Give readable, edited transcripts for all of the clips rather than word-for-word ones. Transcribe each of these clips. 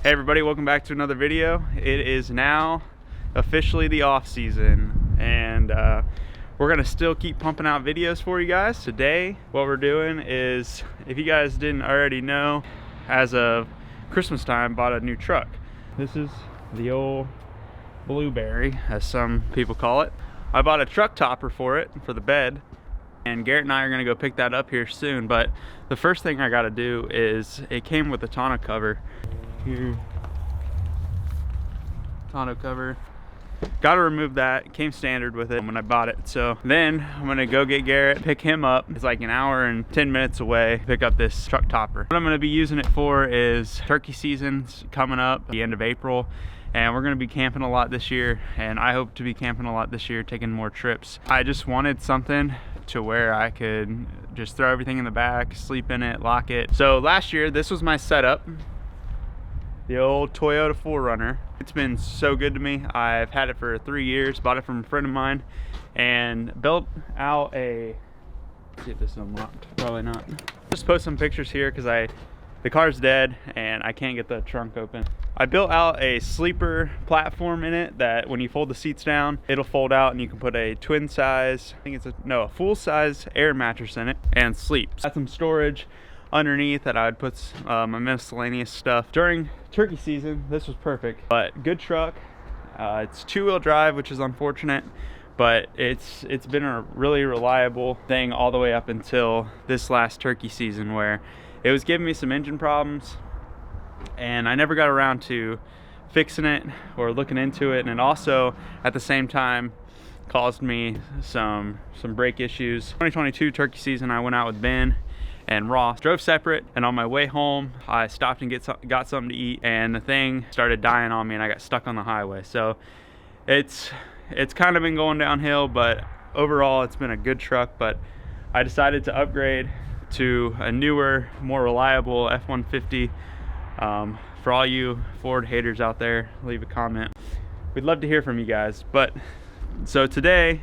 Hey everybody, welcome back to another video. It is now officially the off season, and we're gonna still keep pumping out videos for you guys. Today, what we're doing is, if you guys didn't already know, as of Christmas time, bought a new truck. This is the old Blueberry, as some people call it. I bought a truck topper for it, for the bed, and Garrett and I are gonna go pick that up here soon. But the first thing I gotta do is, it came with a tonneau cover. Here, tonneau cover. Got to remove that. It came standard with it when I bought it. So then I'm gonna go get Garrett, pick him up. It's like an hour and 10 minutes away. Pick up this truck topper. What I'm gonna be using it for is turkey season's coming up the end of April, and we're gonna be camping a lot this year, and I hope to be camping a lot this year, taking more trips. I just wanted something to where I could just throw everything in the back, sleep in it, lock it. So last year, this was my setup. The old Toyota 4Runner. It's been so good to me. I've had it for 3 years, bought it from a friend of mine, and built out a, let's see if this is unlocked, probably not. Just post some pictures here because the car's dead and I can't get the trunk open. I built out a sleeper platform in it that when you fold the seats down, it'll fold out and you can put a twin size, I think it's a full size air mattress in it and sleep. Got some storage underneath that I would put my miscellaneous stuff. During turkey season, this was perfect. But good truck. It's 2-wheel drive, which is unfortunate, but it's been a really reliable thing all the way up until this last turkey season, where it was giving me some engine problems and I never got around to fixing it or looking into it, and it also at the same time caused me some brake issues. 2022 turkey season, I went out with Ben and Ross, drove separate, and on my way home I stopped and got something to eat, and the thing started dying on me and I got stuck on the highway. So it's kind of been going downhill, but overall it's been a good truck. But I decided to upgrade to a newer, more reliable F-150. For all you Ford haters out there, leave a comment. We'd love to hear from you guys. But so today,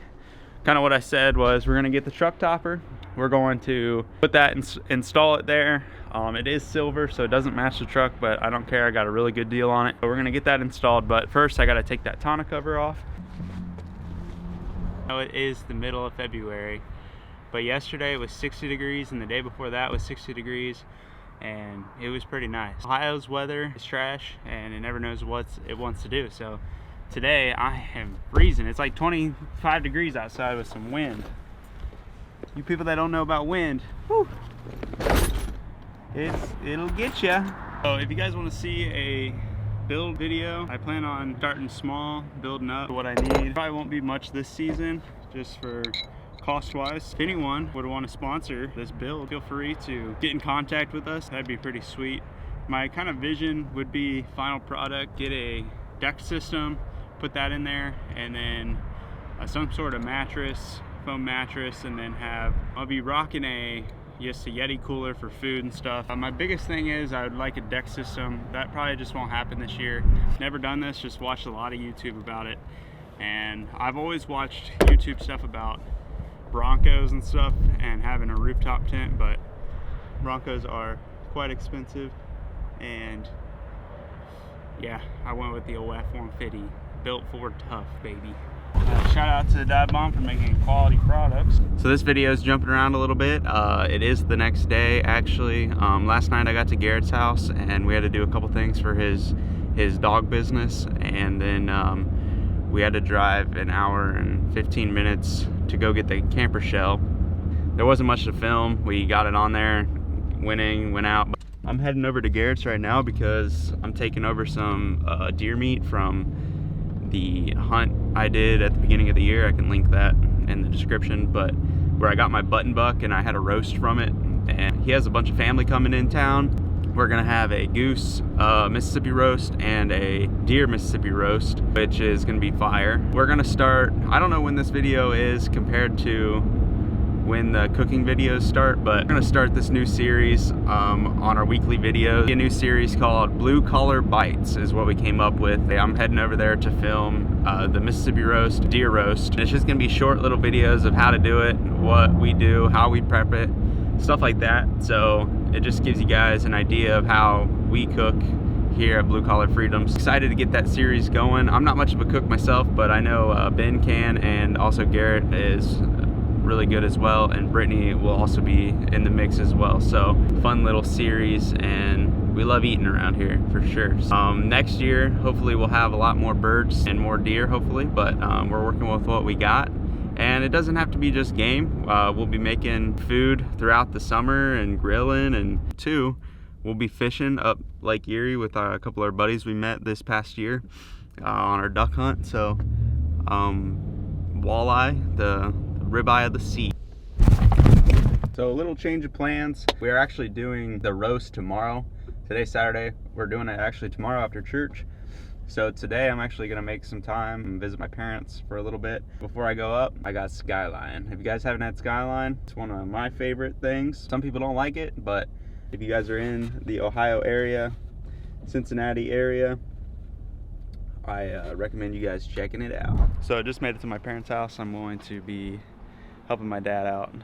kind of what I said was, we're gonna get the truck topper. We're going to put that install it there. It is silver, so it doesn't match the truck, but I don't care. I got a really good deal on it. So we're gonna get that installed, but first I gotta take that tonneau cover off. Now it is the middle of February, but yesterday it was 60 degrees and the day before that was 60 degrees, and it was pretty nice. Ohio's weather is trash and it never knows what it wants to do. So today I am freezing. It's like 25 degrees outside with some wind. You people that don't know about wind, whew, it'll get ya. So if you guys want to see a build video, I plan on starting small, building up what I need. Probably won't be much this season, just for cost wise. If anyone would want to sponsor this build, feel free to get in contact with us. That'd be pretty sweet. My kind of vision would be final product, get a deck system, put that in there, and then some sort of mattress, foam mattress, and then I'll be rocking just a Yeti cooler for food and stuff. My biggest thing is I would like a deck system. That probably just won't happen this year. Never done this, just watched a lot of YouTube about it, and I've always watched YouTube stuff about Broncos and stuff and having a rooftop tent, but Broncos are quite expensive, and yeah, I went with the old F-150, built Ford tough, baby. Shout out to Dive Bomb for making quality products. So this video is jumping around a little bit. It is the next day, actually. Last night I got to Garrett's house and we had to do a couple things for his dog business, and then we had to drive an hour and 15 minutes to go get the camper shell. There wasn't much to film. We got it on there, went out. I'm heading over to Garrett's right now because I'm taking over some deer meat from the hunt I did at the beginning of the year. I can link that in the description, but where I got my button buck and I had a roast from it, and he has a bunch of family coming in town. We're gonna have a goose Mississippi roast and a deer Mississippi roast, which is gonna be fire. We're gonna start, I don't know when this video is compared to when the cooking videos start, but we're gonna start this new series on our weekly videos. A new series called Blue Collar Bites is what we came up with. I'm heading over there to film the Mississippi roast, deer roast. It's just gonna be short little videos of how to do it, what we do, how we prep it, stuff like that. So it just gives you guys an idea of how we cook here at Blue Collar Freedoms. Excited to get that series going. I'm not much of a cook myself, but I know Ben can, and also Garrett is really good as well, and Brittany will also be in the mix as well. So fun little series, and we love eating around here for sure. Next year, hopefully we'll have a lot more birds and more deer, hopefully, but we're working with what we got. And it doesn't have to be just game. We'll be making food throughout the summer and grilling, and we'll be fishing up Lake Erie with a couple of our buddies we met this past year on our duck hunt. So walleye, the ribeye of the sea. So a little change of plans. We are actually doing the roast tomorrow. Today's Saturday. We're doing it actually tomorrow after church. So today I'm actually gonna make some time and visit my parents for a little bit. Before I go up, I got Skyline. If you guys haven't had Skyline, it's one of my favorite things. Some people don't like it, but if you guys are in the Ohio area, Cincinnati area, I recommend you guys checking it out. So I just made it to my parents' house. I'm going to be helping my dad out,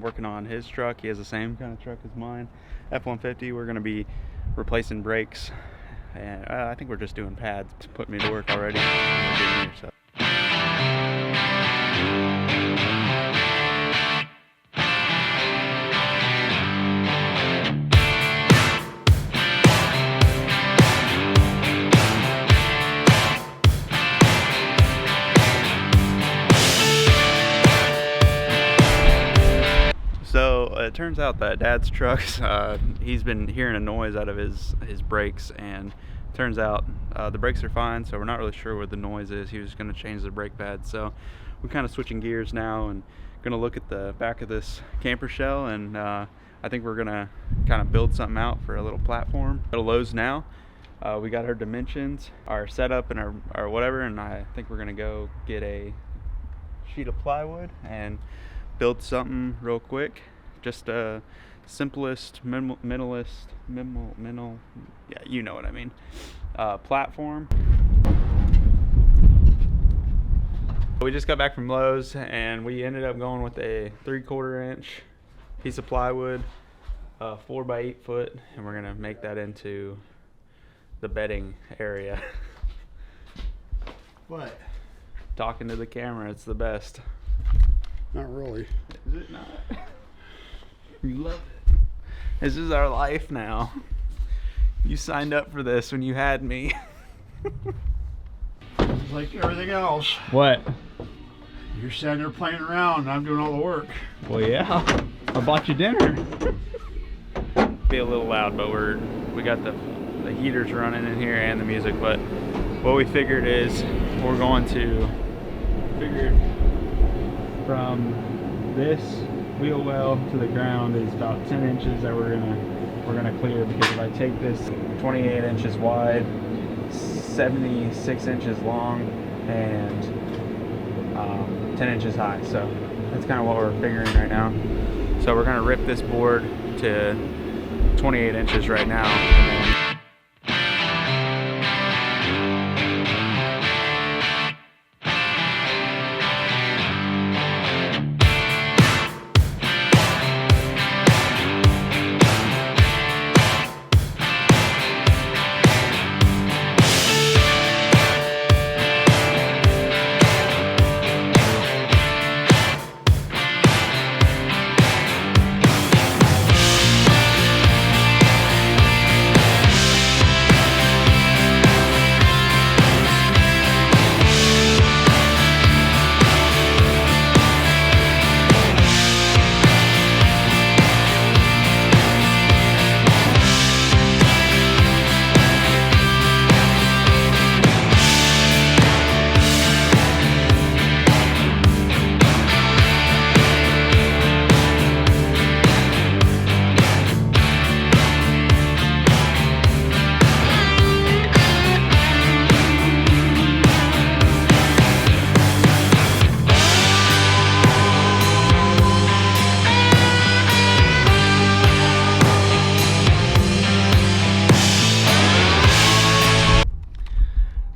working on his truck. He has the same kind of truck as mine, F-150. We're gonna be replacing brakes, and I think we're just doing pads to put me to work already. So it turns out that Dad's trucks, he's been hearing a noise out of his brakes, and turns out the brakes are fine, so we're not really sure what the noise is. He was going to change the brake pads, so we're kind of switching gears now and going to look at the back of this camper shell, and I think we're going to kind of build something out for a little platform. Go to Lowe's now. We got our dimensions, our setup, and our whatever, and I think we're going to go get a sheet of plywood and build something real quick. Just a simplest, minimalist, yeah, you know what I mean, platform. We just got back from Lowe's, and we ended up going with a 3/4 inch piece of plywood, 4 by 8 foot, and we're gonna make that into the bedding area. What? Talking to the camera, it's the best. Not really. Is it not? You love it. This is our life now. You signed up for this when you had me. It's like everything else. What? You're sitting there playing around and I'm doing all the work. Well, yeah. I bought you dinner. Be a little loud, but we got the heaters running in here and the music. But what we figured is we're going to figure from this wheel well to the ground is about 10 inches that we're gonna clear, because if I take this 28 inches wide, 76 inches long, and 10 inches high, so that's kind of what we're figuring right now. So we're gonna rip this board to 28 inches right now, and then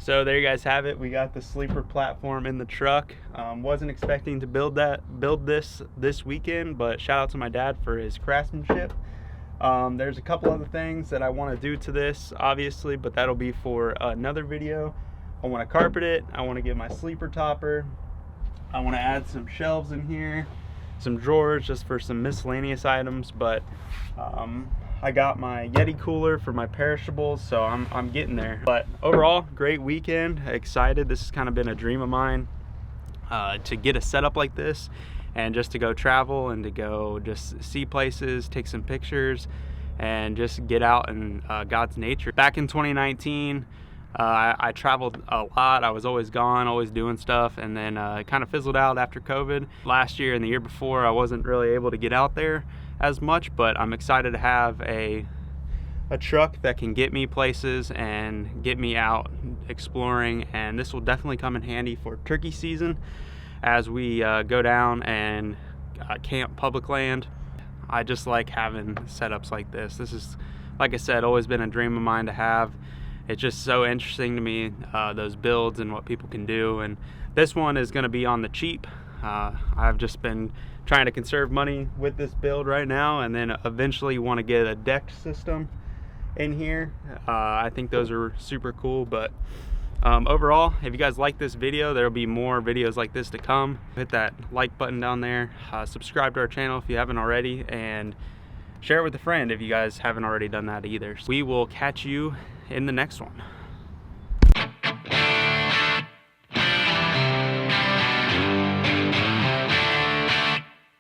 So there you guys have it. We got the sleeper platform in the truck. Wasn't expecting to build this weekend, but shout out to my dad for his craftsmanship. There's a couple other things that I want to do to this, obviously, but that'll be for another video. I want to carpet it. I want to get my sleeper topper. I want to add some shelves in here, some drawers just for some miscellaneous items, but I got my Yeti cooler for my perishables, so I'm getting there. But overall, great weekend. Excited. This has kind of been a dream of mine to get a setup like this, and just to go travel and to go just see places, take some pictures, and just get out in God's nature. Back in 2019, I traveled a lot. I was always gone, always doing stuff, and then it kind of fizzled out after COVID. Last year and the year before, I wasn't really able to get out there as much, but I'm excited to have a truck that can get me places and get me out exploring, and this will definitely come in handy for turkey season as we go down and camp public land. I just like having setups like this. This is, like I said, always been a dream of mine to have. It's just so interesting to me, those builds and what people can do, and this one is going to be on the cheap. I've just been trying to conserve money with this build right now, and then eventually want to get a deck system in here. I think those are super cool, but overall, if you guys like this video, there will be more videos like this to come. Hit that like button down there, subscribe to our channel if you haven't already, and share it with a friend if you guys haven't already done that either. We will catch you in the next one.